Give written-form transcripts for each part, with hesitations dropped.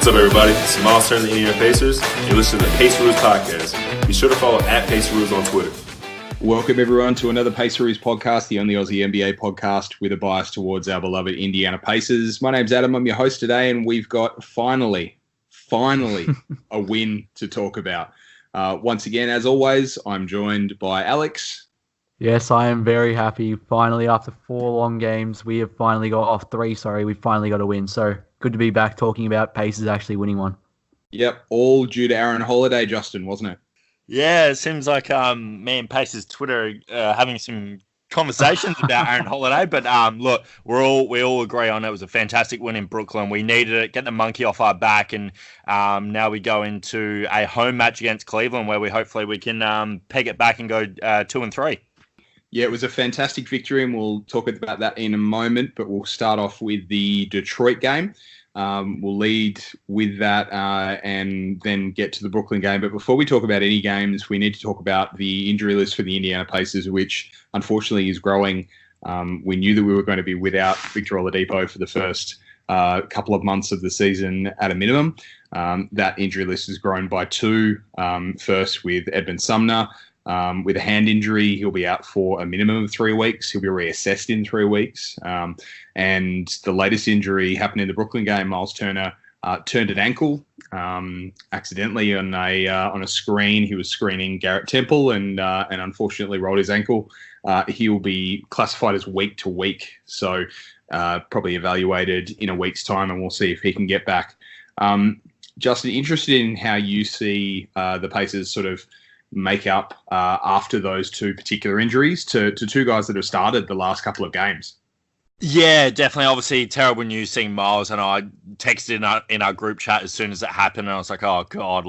What's up, everybody? This is Miles Turner, the Indiana Pacers, and you're listening to the Paceroos Podcast. Be sure to follow @Paceroos on Twitter. Welcome, everyone, to another Paceroos Podcast, the only Aussie NBA podcast with a bias towards our beloved Indiana Pacers. My name's Adam. I'm your host today, and we've got finally a win to talk about. Once again, as always, I'm joined by Alex. Yes, I am very happy. Finally, after 4 long games, we have finally got 3. We finally got a win. So good to be back talking about Pacers actually winning one. Yep, all due to Aaron Holiday, Justin, wasn't it? Yeah, it seems like me and Pacers Twitter having some conversations about Aaron Holiday. But look, we all agree on it was a fantastic win in Brooklyn. We needed it, get the monkey off our back, and now we go into a home match against Cleveland where we can peg it back and go 2-3. Yeah, it was a fantastic victory, and we'll talk about that in a moment, but we'll start off with the Detroit game. We'll lead with that and then get to the Brooklyn game. But before we talk about any games, we need to talk about the injury list for the Indiana Pacers, which unfortunately is growing. We knew that we were going to be without Victor Oladipo for the first couple of months of the season at a minimum. That injury list has grown by 2. First with Edmund Sumner. With a hand injury, he'll be out for a minimum of 3 weeks. He'll be reassessed in 3 weeks. And the latest injury happened in the Brooklyn game. Miles Turner turned an ankle accidentally on a screen. He was screening Garrett Temple and unfortunately rolled his ankle. He will be classified as week to week, so probably evaluated in a week's time, and we'll see if he can get back. Justin, interested in how you see the Pacers sort of make up after those 2 particular injuries to 2 guys that have started the last couple of games. Yeah, definitely. Obviously, terrible news seeing Miles, and I texted in our group chat as soon as it happened, and I was like, oh, God,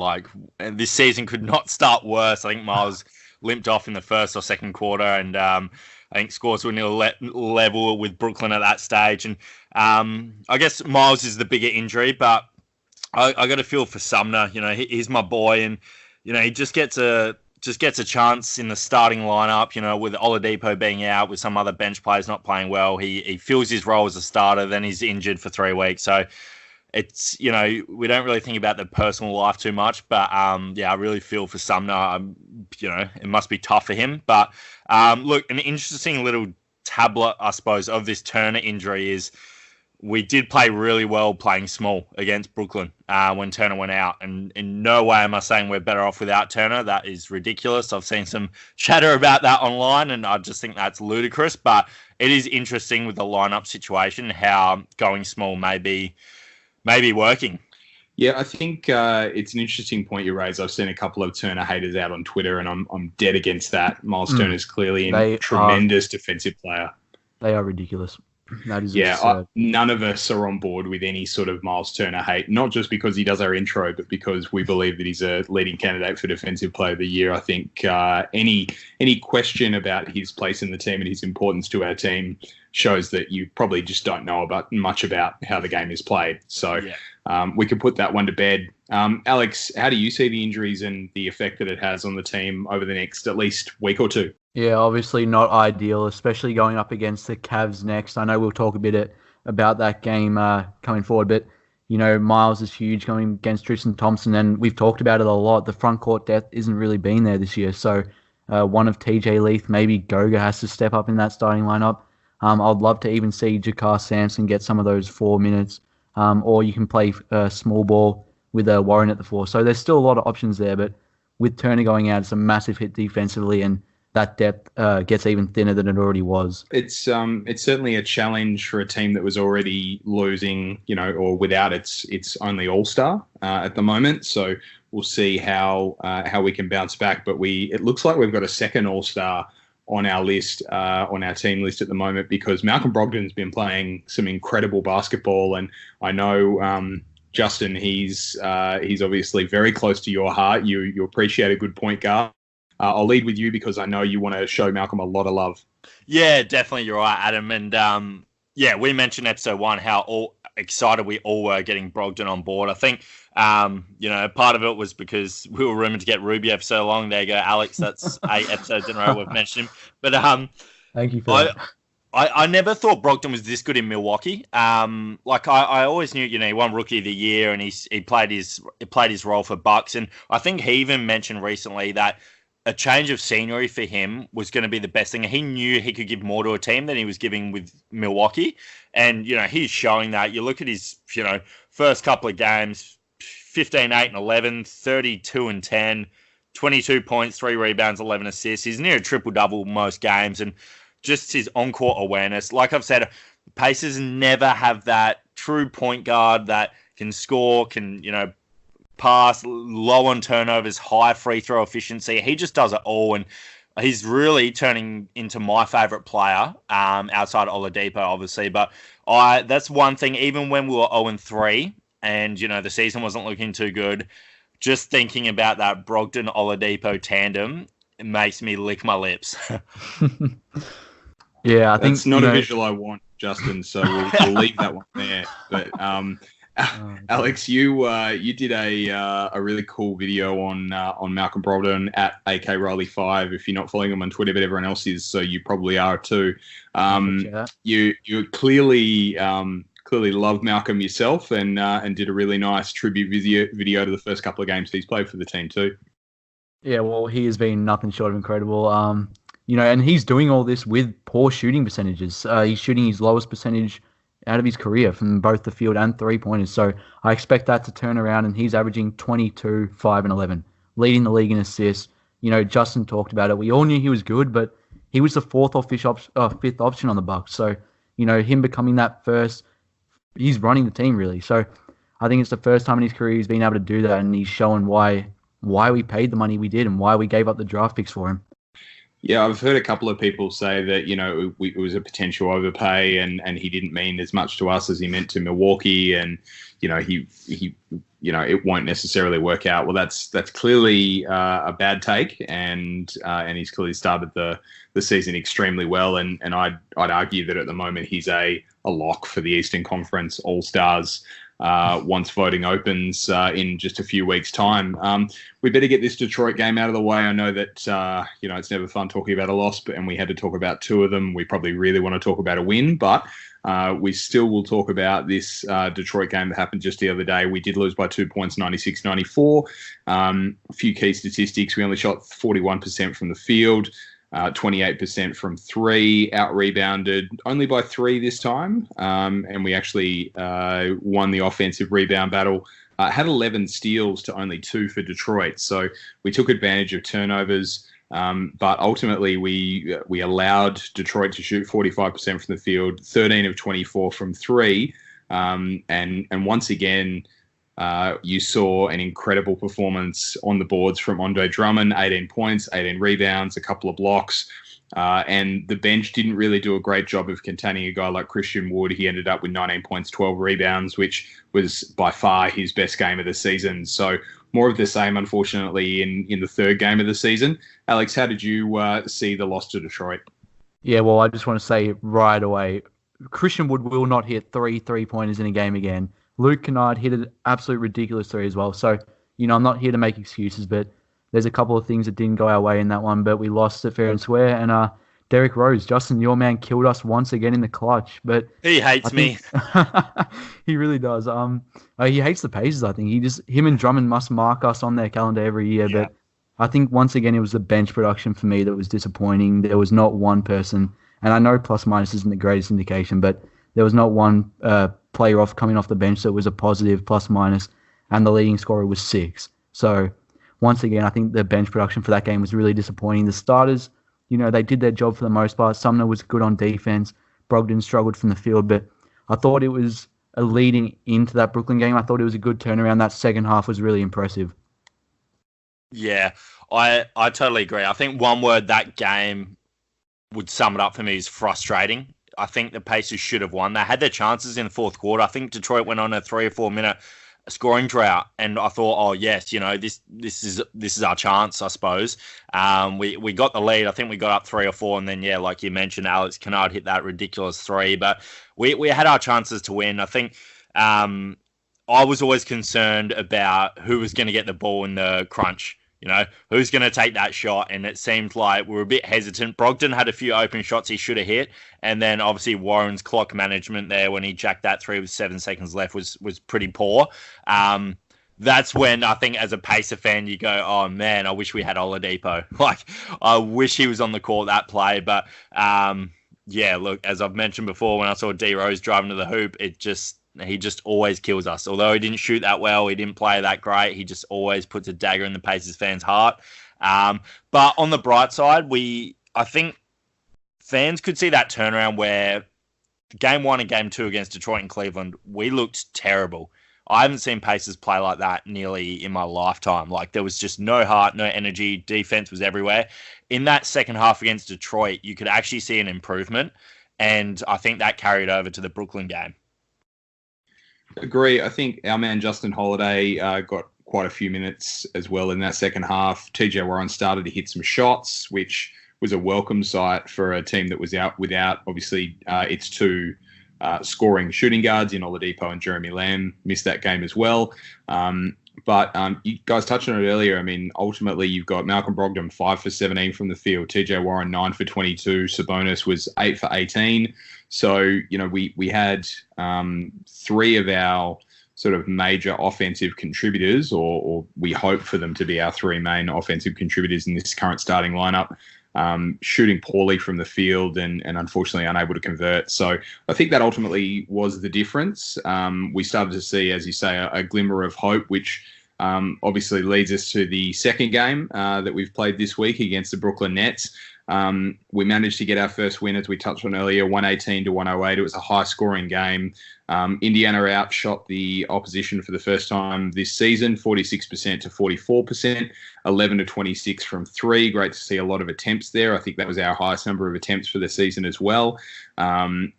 this season could not start worse. I think Miles limped off in the first or second quarter, and I think scores were near level with Brooklyn at that stage. And I guess Miles is the bigger injury, but I got a feel for Sumner. You know, he's my boy, and you know, he just gets a chance in the starting lineup, you know, with Oladipo being out, with some other bench players not playing well. He fills his role as a starter, then he's injured for 3 weeks. So it's, you know, we don't really think about the personal life too much, but yeah, I really feel for Sumner. You know, it must be tough for him. But look, an interesting little tablet, I suppose, of this Turner injury is we did play really well playing small against Brooklyn when Turner went out. And in no way am I saying we're better off without Turner. That is ridiculous. I've seen some chatter about that online, and I just think that's ludicrous. But it is interesting with the lineup situation how going small may be working. Yeah, I think it's an interesting point you raise. I've seen a couple of Turner haters out on Twitter, and I'm dead against that. Miles Turner is clearly a tremendous defensive player. They are ridiculous. That is none of us are on board with any sort of Miles Turner hate, not just because he does our intro, but because we believe that he's a leading candidate for Defensive Player of the Year. I think any question about his place in the team and his importance to our team shows that you probably just don't know much about how the game is played. So we can put that one to bed. Alex, how do you see the injuries and the effect that it has on the team over the next at least week or 2? Yeah, obviously not ideal, especially going up against the Cavs next. I know we'll talk a bit about that game coming forward, but, you know, Miles is huge going against Tristan Thompson, and we've talked about it a lot. The front court depth isn't really been there this year, so one of TJ Leaf, maybe Goga has to step up in that starting lineup. I'd love to even see Jakar Sampson get some of those 4 minutes, or you can play small ball with Warren at the 4. So there's still a lot of options there, but with Turner going out, it's a massive hit defensively, and that depth gets even thinner than it already was. It's certainly a challenge for a team that was already losing, you know, or without its only All-Star at the moment. So we'll see how we can bounce back. But it looks like we've got a second All-Star on our list, on our team list at the moment, because Malcolm Brogdon's been playing some incredible basketball, and I know Justin, he's obviously very close to your heart. You appreciate a good point guard. I'll lead with you because I know you want to show Malcolm a lot of love. Yeah, definitely. You're right, Adam. And yeah, we mentioned episode 1 how excited we all were getting Brogdon on board. I think, you know, part of it was because we were rumored to get Rubio for so long. There you go, Alex. That's 8 episodes in a row we've mentioned him. But thank you for that. I never thought Brogdon was this good in Milwaukee. I always knew, he won Rookie of the Year and he played his role for Bucks. And I think he even mentioned recently that a change of scenery for him was going to be the best thing. He knew he could give more to a team than he was giving with Milwaukee. And, he's showing that. You look at his, first couple of games, 15, 8, and 11, 32 and 10, 22 points, 3 rebounds, 11 assists. He's near a triple-double most games. And just his on-court awareness. Like I've said, Pacers never have that true point guard that can score, can, pass, low on turnovers, high free throw efficiency. He just does it all, and he's really turning into my favourite player outside Oladipo, obviously. But that's one thing, even when we were 0-3 and, the season wasn't looking too good, just thinking about that Brogdon-Oladipo tandem, it makes me lick my lips. Yeah, I think that's not a visual I want, Justin. So we'll leave that one there. But Alex, you did a really cool video on Malcolm Brogdon at AK Riley 5. If you're not following him on Twitter, but everyone else is, so you probably are too. You clearly love Malcolm yourself, and did a really nice tribute video to the first couple of games he's played for the team too. Yeah, well, he has been nothing short of incredible. And he's doing all this with poor shooting percentages. He's shooting his lowest percentage out of his career from both the field and three-pointers. So I expect that to turn around, and he's averaging 22, 5, and 11, leading the league in assists. Justin talked about it. We all knew he was good, but he was the fourth or fifth option on the Bucks. So, him becoming that first, he's running the team, really. So I think it's the first time in his career he's been able to do that, and he's showing why we paid the money we did and why we gave up the draft picks for him. Yeah, I've heard a couple of people say that, it was a potential overpay and he didn't mean as much to us as he meant to Milwaukee, and, he it won't necessarily work out. Well, that's clearly a bad take, and he's clearly started the season extremely well, and I'd argue that at the moment he's a lock for the Eastern Conference All-Stars once voting opens in just a few weeks' time. We better get this Detroit game out of the way. I know that it's never fun talking about a loss, and we had to talk about 2 of them. We probably really want to talk about a win, but we still will talk about this Detroit game that happened just the other day. We did lose by 2 points, 96-94. A few key statistics. We only shot 41% from the field. 28% from 3, out-rebounded only by 3 this time, and we actually won the offensive rebound battle. Had 11 steals to only 2 for Detroit, so we took advantage of turnovers, but ultimately we allowed Detroit to shoot 45% from the field, 13 of 24 from 3, and once again, you saw an incredible performance on the boards from Andre Drummond, 18 points, 18 rebounds, a couple of blocks. And the bench didn't really do a great job of containing a guy like Christian Wood. He ended up with 19 points, 12 rebounds, which was by far his best game of the season. So more of the same, unfortunately, in the third game of the season. Alex, how did you see the loss to Detroit? Yeah, well, I just want to say right away, Christian Wood will not hit 3 3-pointers in a game again. Luke Kennard hit an absolute ridiculous 3 as well. So, I'm not here to make excuses, but there's a couple of things that didn't go our way in that one, but we lost it fair and square. And Derrick Rose, Justin, your man, killed us once again in the clutch. But he hates me. He really does. He hates the Pacers, I think. Him and Drummond must mark us on their calendar every year. Yeah. But I think once again it was the bench production for me that was disappointing. There was not one person, and I know plus minus isn't the greatest indication, but there was not one player coming off the bench that was a positive plus minus, and the leading scorer was 6. So once again, I think the bench production for that game was really disappointing. The starters, they did their job for the most part. Sumner was good on defense. Brogdon struggled from the field, but I thought it was a leading into that Brooklyn game. I thought it was a good turnaround. That second half was really impressive. Yeah, I totally agree. I think one word that game would sum it up for me is frustrating. I think the Pacers should have won. They had their chances in the fourth quarter. I think Detroit went on a 3 or 4 minute scoring drought, and I thought, oh yes, this is our chance, I suppose. We got the lead. I think we got up 3 or 4, and then like you mentioned, Alex Kennard hit that ridiculous 3. But we had our chances to win. I think I was always concerned about who was going to get the ball in the crunch. who's going to take that shot? And it seemed like we were a bit hesitant. Brogdon had a few open shots he should have hit. And then obviously Warren's clock management there when he jacked that 3 with 7 seconds left was pretty poor. That's when I think as a Pacer fan, you go, oh man, I wish we had Oladipo. Like, I wish he was on the court that play. But yeah, look, as I've mentioned before, when I saw D Rose driving to the hoop, he just always kills us. Although he didn't shoot that well, he didn't play that great, he just always puts a dagger in the Pacers fans' heart. But on the bright side, I think fans could see that turnaround where game 1 and game 2 against Detroit and Cleveland, we looked terrible. I haven't seen Pacers play like that nearly in my lifetime. Like, there was just no heart, no energy. Defense was everywhere. In that second half against Detroit, you could actually see an improvement. And I think that carried over to the Brooklyn game. Agree. I think our man Justin Holiday got quite a few minutes as well in that second half. TJ Warren started to hit some shots, which was a welcome sight for a team that was out without, obviously, its 2 scoring shooting guards in Oladipo and Jeremy Lamb. Missed that game as well. But you guys touched on it earlier. I mean, ultimately, you've got Malcolm Brogdon 5 for 17 from the field, TJ Warren 9 for 22, Sabonis was 8 for 18. So, we had 3 of our sort of major offensive contributors, or we hope for them to be our 3 main offensive contributors in this current starting lineup, shooting poorly from the field and unfortunately unable to convert. So I think that ultimately was the difference. We started to see, as you say, a glimmer of hope, which obviously leads us to the second game that we've played this week against the Brooklyn Nets. We managed to get our first win, as we touched on earlier, 118-108. It was a high-scoring game. Indiana outshot the opposition for the first time this season, 46% to 44%, 11-26 from 3. Great to see a lot of attempts there. I think that was our highest number of attempts for the season as well.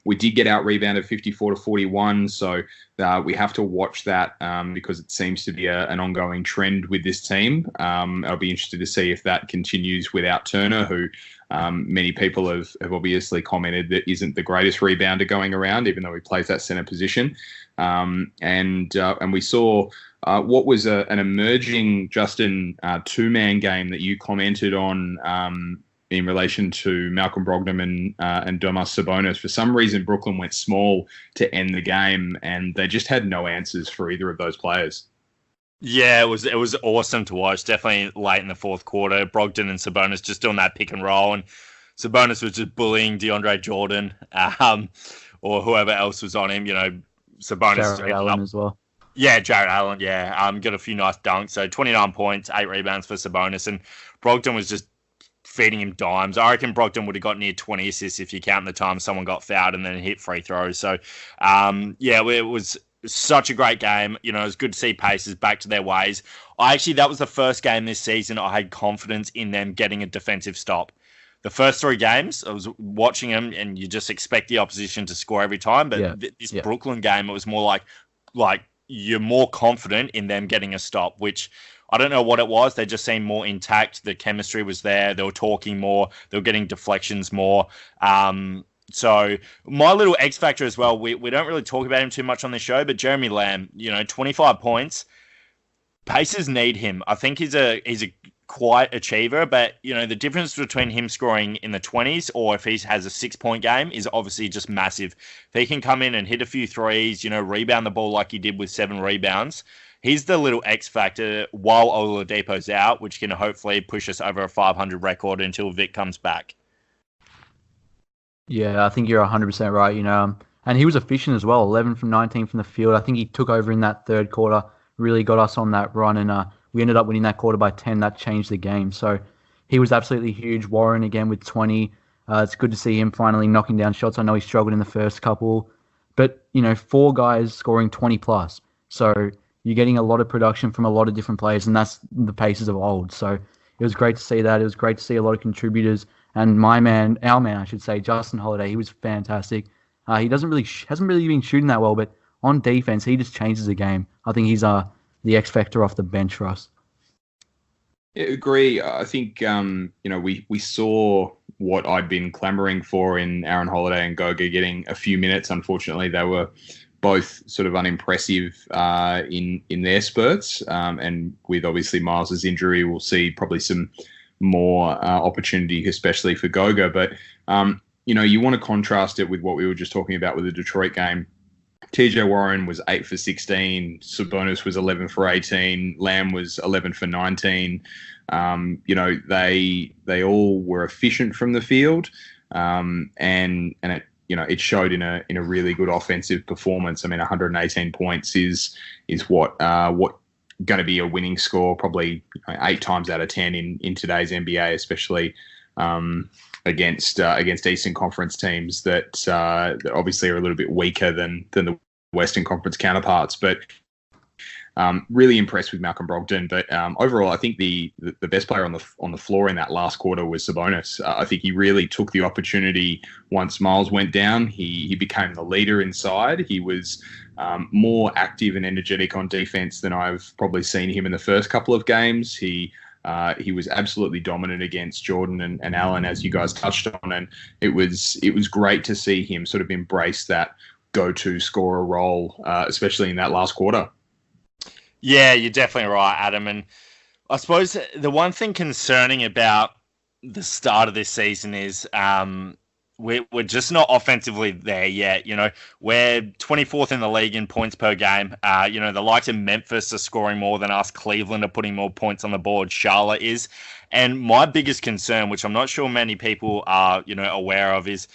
We did get out-rebounded 54-41, so we have to watch that because it seems to be an ongoing trend with this team. I'll be interested to see if that continues without Turner, who many people have obviously commented that isn't the greatest rebounder going around, even though he plays that center position. And we saw what was an emerging, Justin, 2-man game that you commented on in relation to Malcolm Brogdon and Domas Sabonis. For some reason, Brooklyn went small to end the game, and they just had no answers for either of those players. Yeah, it was awesome to watch. Definitely late in the fourth quarter, Brogdon and Sabonis just doing that pick and roll, and Sabonis was just bullying DeAndre Jordan, or whoever else was on him. Sabonis Jared Allen as well. Yeah, Jared Allen. Yeah, got a few nice dunks. So 29 points, 8 rebounds for Sabonis, and Brogdon was just feeding him dimes. I reckon Brogdon would have got near 20 assists if you count the time someone got fouled and then hit free throws. So, it was such a great game. It was good to see Pacers back to their ways. That was the first game this season I had confidence in them getting a defensive stop. The first 3 games, I was watching them, and you just expect the opposition to score every time. But this Brooklyn game, it was more like you're more confident in them getting a stop, which I don't know what it was. They just seemed more intact. The chemistry was there. They were talking more. They were getting deflections more. So my little X factor as well, we don't really talk about him too much on the show, but Jeremy Lamb, 25 points. Pacers need him. I think he's a quiet achiever, but the difference between him scoring in the 20s or if he has a 6-point game is obviously just massive. If he can come in and hit a few threes, rebound the ball like he did with 7 rebounds, he's the little X factor while Oladipo's out, which can hopefully push us over a 500 record until Vic comes back. Yeah, I think you're 100% right, and he was efficient as well, 11 from 19 from the field. I think he took over in that third quarter, really got us on that run, and we ended up winning that quarter by 10. That changed the game. So he was absolutely huge. Warren again with 20. It's good to see him finally knocking down shots. I know he struggled in the first couple, but 4 guys scoring 20 plus. So you're getting a lot of production from a lot of different players, and that's the Pacers of old. So it was great to see that. It was great to see a lot of contributors. And our man, I should say, Justin Holiday, he was fantastic. He hasn't really been shooting that well, but on defense, he just changes the game. I think he's the X factor off the bench for us. Yeah, agree. I think we saw what I'd been clamoring for in Aaron Holiday and Goga getting a few minutes. Unfortunately, they were both sort of unimpressive in their spurts. And with obviously Miles's injury, we'll see probably some more opportunity, especially for Goga. But, you want to contrast it with what we were just talking about with the Detroit game. TJ Warren was 8 for 16. Sabonis was 11 for 18. Lamb was 11 for 19. They all were efficient from the field, and it showed in a really good offensive performance. I mean, 118 points is what going to be a winning score probably 8 times out of 10 in today's NBA, especially against Eastern Conference teams that obviously are a little bit weaker than the Western Conference counterparts. But really impressed with Malcolm Brogdon. But overall, I think the best player on the floor in that last quarter was Sabonis. I think he really took the opportunity once Miles went down. He became the leader inside. He was more active and energetic on defense than I've probably seen him in the first couple of games. He was absolutely dominant against Jordan and Allen, as you guys touched on, and it was great to see him sort of embrace that go-to scorer role, especially in that last quarter. Yeah, you're definitely right, Adam. And I suppose the one thing concerning about the start of this season is we're just not offensively there yet. We're 24th in the league in points per game. The likes of Memphis are scoring more than us. Cleveland are putting more points on the board. Charlotte is. And my biggest concern, which I'm not sure many people are, aware of, is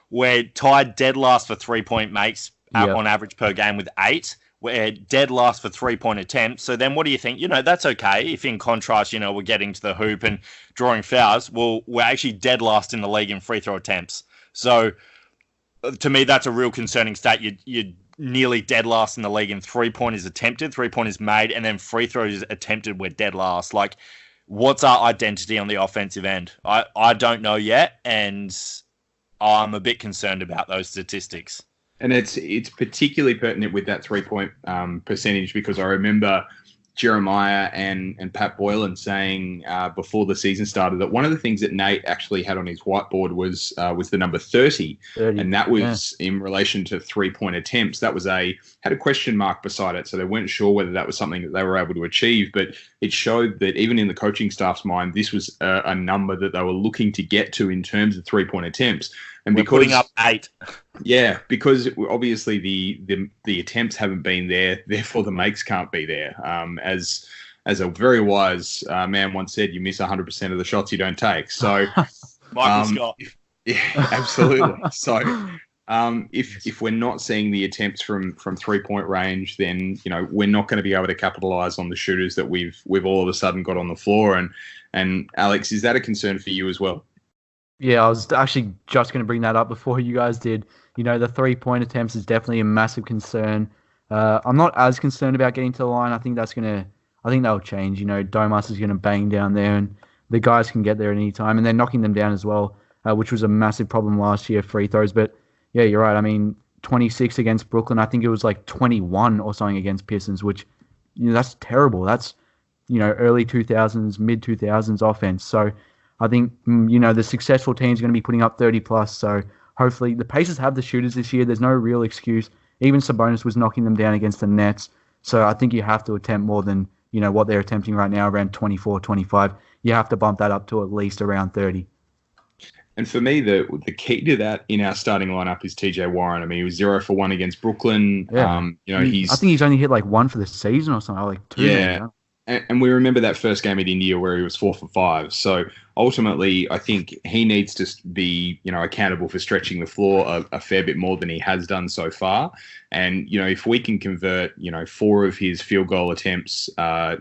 we're tied dead last for 3-point makes on average per game with 8. We're dead last for 3-point attempts. So then what do you think? That's okay. If in contrast, we're getting to the hoop and drawing fouls, well, we're actually dead last in the league in free throw attempts. So to me, that's a real concerning stat. You're nearly dead last in the league in 3-pointers attempted, 3-pointers made, and then free throws attempted, we're dead last. Like, what's our identity on the offensive end? I don't know yet, and I'm a bit concerned about those statistics. And it's particularly pertinent with that 3-point percentage, because I remember Jeremiah and Pat Boylan saying before the season started that one of the things that Nate actually had on his whiteboard was the number 30, and that was in relation to 3-point attempts. That was had a question mark beside it, so they weren't sure whether that was something that they were able to achieve. But it showed that even in the coaching staff's mind, this was a number that they were looking to get to in terms of 3-point attempts. And we're putting up 8. Yeah, because obviously the attempts haven't been there, therefore the makes can't be there. As a very wise man once said, you miss 100% of the shots you don't take. So, Michael Scott. Yeah, absolutely. So, if we're not seeing the attempts from 3-point range, then we're not going to be able to capitalize on the shooters that we've all of a sudden got on the floor. And Alex, is that a concern for you as well? Yeah, I was actually just going to bring that up before you guys did. The 3-point attempts is definitely a massive concern. I'm not as concerned about getting to the line. I think that'll change. Domas is going to bang down there, and the guys can get there at any time, and they're knocking them down as well, which was a massive problem last year, free throws. But yeah, you're right. I mean, 26 against Brooklyn. I think it was like 21 or something against Pistons, which that's terrible. That's early 2000s, mid 2000s offense. So I think, the successful team's going to be putting up 30+. So hopefully the Pacers have the shooters this year. There's no real excuse. Even Sabonis was knocking them down against the Nets. So I think you have to attempt more than, what they're attempting right now, around 24, 25. You have to bump that up to at least around 30. And for me, the key to that in our starting lineup is TJ Warren. I mean, he was 0 for 1 against Brooklyn. Yeah. I think he's only hit like 1 for the season or something, like 2. Yeah. And we remember that first game at India where he was 4 for 5. So ultimately, I think he needs to be, accountable for stretching the floor a fair bit more than he has done so far. And, if we can convert, 4 of his field goal attempts,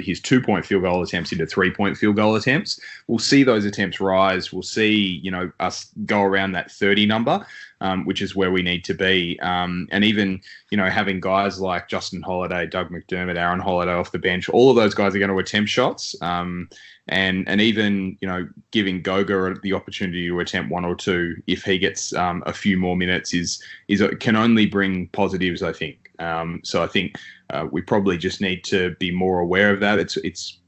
his 2-point field goal attempts into 3-point field goal attempts, we'll see those attempts rise. We'll see, us go around that 30 number, which is where we need to be. And even, having guys like Justin Holiday, Doug McDermott, Aaron Holiday off the bench, all of those guys are going to attempt shots. And even, giving Goga the opportunity to attempt 1 or 2 if he gets a few more minutes can only bring positives, I think. So I think we probably just need to be more aware of that. It's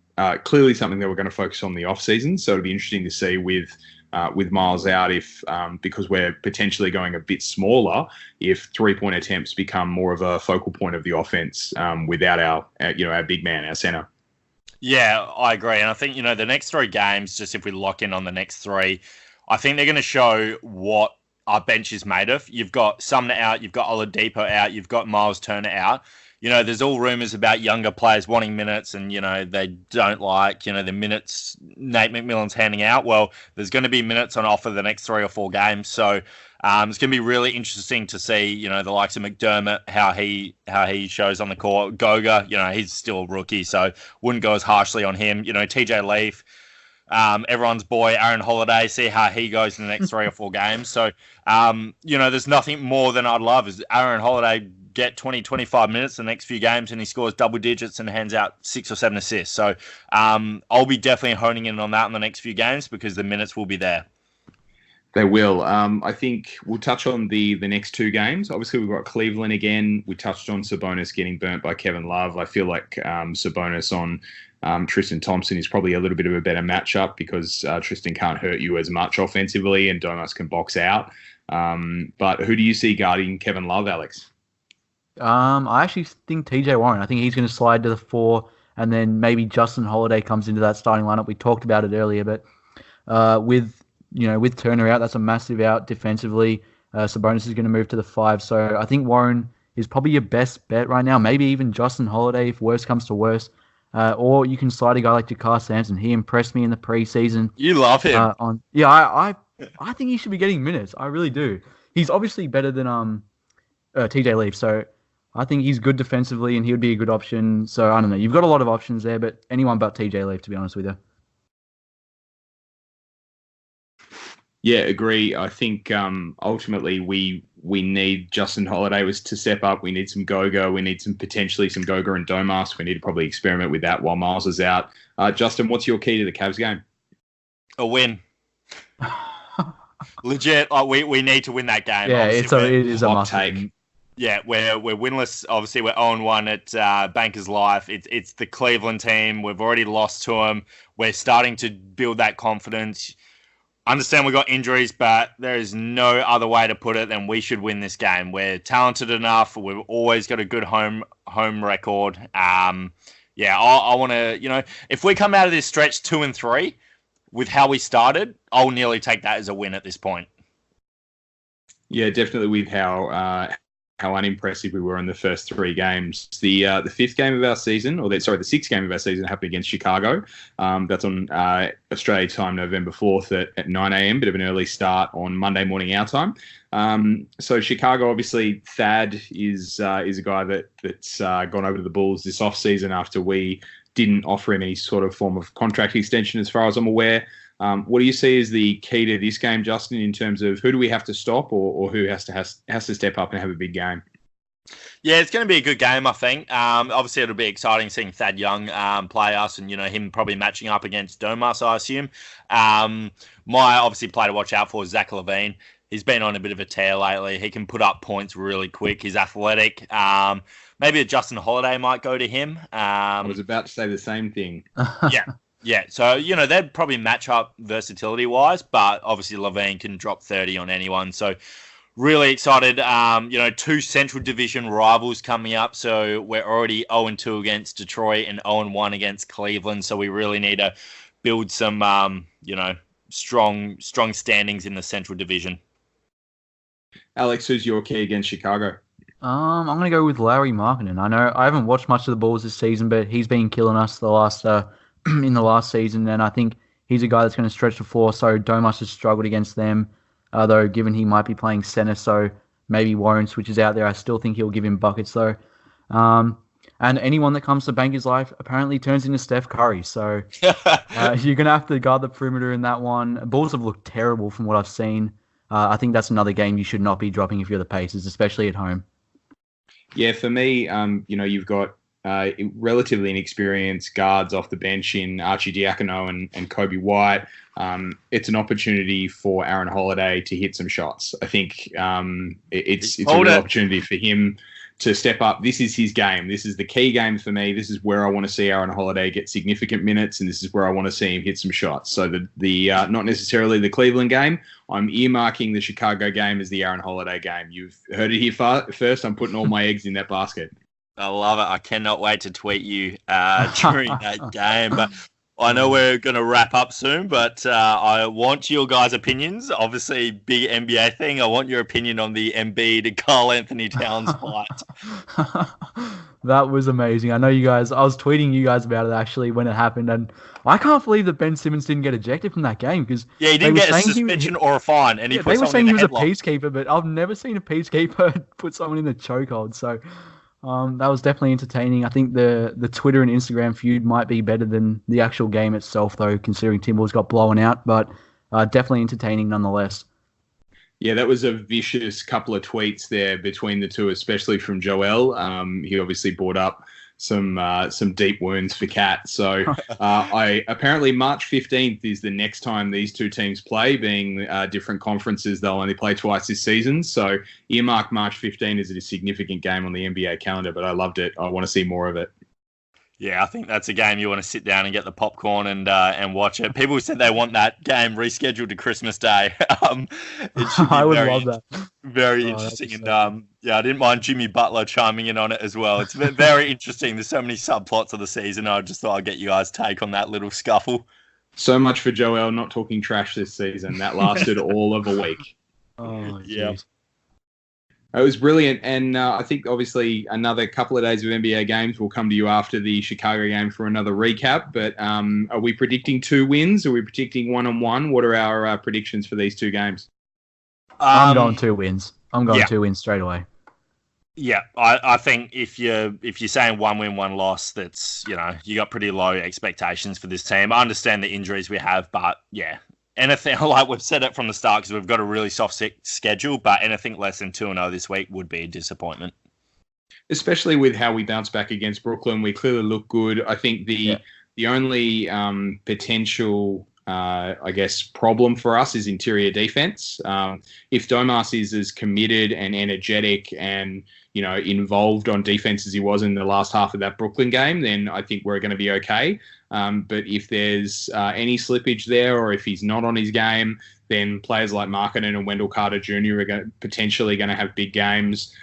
clearly something that we're going to focus on the off season. So it'll be interesting to see with with Miles out if because we're potentially going a bit smaller if 3-point attempts become more of a focal point of the offense without our big man, our center. Yeah, I agree. And I think, the next 3 games, just if we lock in on the next 3, I think they're going to show what our bench is made of. You've got Sumner out, you've got Oladipo out, you've got Miles Turner out. There's all rumours about younger players wanting minutes and, they don't like, the minutes Nate McMillan's handing out. Well, there's going to be minutes on offer the next 3 or 4 games. So it's going to be really interesting to see, the likes of McDermott, how he shows on the court. Goga, he's still a rookie, so wouldn't go as harshly on him. TJ Leaf, everyone's boy, Aaron Holiday, see how he goes in the next 3 or 4 games. So, there's nothing more than I'd love is Aaron Holiday get 20, 25 minutes the next few games and he scores double digits and hands out 6 or 7 assists. So I'll be definitely honing in on that in the next few games because the minutes will be there. They will. I think we'll touch on the next 2 games. Obviously, we've got Cleveland again. We touched on Sabonis getting burnt by Kevin Love. I feel like Sabonis on Tristan Thompson is probably a little bit of a better matchup because Tristan can't hurt you as much offensively and Domas can box out. But who do you see guarding Kevin Love, Alex? I actually think TJ Warren. I think he's going to slide to the 4, and then maybe Justin Holiday comes into that starting lineup. We talked about it earlier, but with Turner out, that's a massive out defensively. Sabonis is going to move to the 5, so I think Warren is probably your best bet right now. Maybe even Justin Holiday if worse comes to worse, or you can slide a guy like Jakar Sampson. He impressed me in the preseason. You love him. I think he should be getting minutes. I really do. He's obviously better than TJ Leaf, so I think he's good defensively and he would be a good option. So I don't know. You've got a lot of options there, but anyone but TJ Leaf, to be honest with you. Yeah, agree. I think ultimately we need Justin Holiday to step up. We need some Goga. We need potentially some Goga and Domas. We need to probably experiment with that while Miles is out. Justin, what's your key to the Cavs game? A win. Legit, we need to win that game. Yeah, it is a must take. Yeah, we're winless. Obviously, we're 0-1 at Bankers Life. It's the Cleveland team. We've already lost to them. We're starting to build that confidence. Understand we got injuries, but there is no other way to put it than we should win this game. We're talented enough. We've always got a good home record. I want to, if we come out of this stretch 2-3 with how we started, I'll nearly take that as a win at this point. Yeah, definitely with how unimpressive we were in the first 3 games. The 5th game of our season, the 6th game of our season happened against Chicago. That's on Australia time, November 4th at 9 a.m., bit of an early start on Monday morning our time. So Chicago, obviously, Thad is a guy that's gone over to the Bulls this offseason after we didn't offer him any sort of form of contract extension as far as I'm aware. What do you see as the key to this game, Justin, in terms of who do we have to stop or who has to step up and have a big game? Yeah, it's going to be a good game, I think. Obviously, it'll be exciting seeing Thad Young play us and, him probably matching up against Domas, I assume. My obviously player to watch out for is Zach LaVine. He's been on a bit of a tear lately. He can put up points really quick. He's athletic. Maybe a Justin Holiday might go to him. I was about to say the same thing. Yeah, so, they'd probably match up versatility-wise, but obviously LaVine can drop 30 on anyone. So, really excited. 2 Central Division rivals coming up. So, we're already 0-2 against Detroit and 0-1 against Cleveland. So, we really need to build some, strong standings in the Central Division. Alex, who's your key against Chicago? I'm going to go with Lauri Markkanen. I know I haven't watched much of the Bulls this season, but he's been killing us in the last season, and I think he's a guy that's going to stretch the floor, so Domas has struggled against them, though given he might be playing center, so maybe Warren switches out there. I still think he'll give him buckets, though. And anyone that comes to Bankers Life apparently turns into Steph Curry, so you're going to have to guard the perimeter in that one. Bulls have looked terrible from what I've seen. I think that's another game you should not be dropping if you're the Pacers, especially at home. Yeah, for me, you've got relatively inexperienced guards off the bench in Archie Diacono and Kobe White. It's an opportunity for Aaron Holiday to hit some shots. I think it's a real opportunity for him to step up. This is his game. This is the key game for me. This is where I want to see Aaron Holiday get significant minutes, and this is where I want to see him hit some shots. So the not necessarily the Cleveland game. I'm earmarking the Chicago game as the Aaron Holiday game. You've heard it here first. I'm putting all my eggs in that basket. I love it. I cannot wait to tweet you during that game. But I know we're going to wrap up soon, but I want your guys' opinions. Obviously, big NBA thing. I want your opinion on the Embiid and Karl Anthony Towns fight. That was amazing. I know you guys, I was tweeting you guys about it actually when it happened, and I can't believe that Ben Simmons didn't get ejected from that game because he didn't get a suspension or a fine, and they were saying he was a peacekeeper, but I've never seen a peacekeeper put someone in the chokehold. So that was definitely entertaining. I think the Twitter and Instagram feud might be better than the actual game itself, though, considering Timberwolves got blown out, but definitely entertaining nonetheless. Yeah, that was a vicious couple of tweets there between the two, especially from Joel. He obviously brought up some deep wounds for Cat. So apparently March 15th is the next time these two teams play, being different conferences. They'll only play twice this season. So earmark March 15 as a significant game on the NBA calendar, but I loved it. I want to see more of it. Yeah, I think that's a game you want to sit down and get the popcorn and watch it. People said they want that game rescheduled to Christmas Day. It should be I would love that. Very interesting. And I didn't mind Jimmy Butler chiming in on it as well. It's very interesting. There's so many subplots of the season. I just thought I'd get you guys' take on that little scuffle. So much for Joel not talking trash this season. That lasted all of a week. Oh, yeah. geez. It was brilliant, and I think obviously another couple of days of NBA games will come to you after the Chicago game for another recap. But are we predicting 2 wins? Are we predicting 1-1? What are our predictions for these 2 games? I'm going 2 wins. I'm going 2 wins straight away. Yeah, I think if you're saying 1 win, 1 loss, that's, you got pretty low expectations for this team. I understand the injuries we have, but yeah. Anything, like we've said it from the start, because we've got a really soft schedule, but anything less than 2-0 this week would be a disappointment. Especially with how we bounce back against Brooklyn. We clearly look good. I think the only potential, problem for us is interior defense. If Domas is as committed and energetic and, involved on defense as he was in the last half of that Brooklyn game, then I think we're going to be okay. But if there's any slippage there, or if he's not on his game, then players like Markkanen and Wendell Carter Jr. are potentially going to have big games.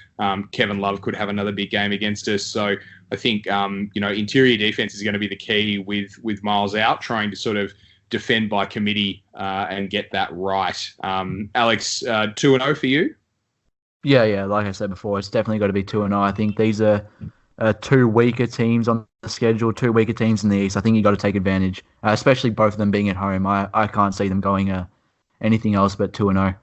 Kevin Love could have another big game against us. So I think, interior defense is going to be the key with Miles out, trying to sort of defend by committee and get that right. Alex, 2-0 for you? Yeah. Like I said before, it's definitely got to be 2-0. I think these are 2 weaker teams on the schedule, 2 weaker teams in the East. I think you got to take advantage, especially both of them being at home. I can't see them going anything else but 2-0.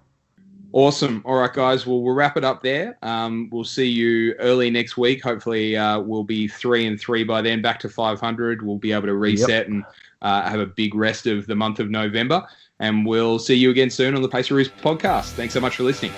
Awesome. All right, guys. Well, we'll wrap it up there. We'll see you early next week. Hopefully, we'll be 3-3 by then, back to 500. We'll be able to reset and have a big rest of the month of November. And we'll see you again soon on the Paceroos Podcast. Thanks so much for listening.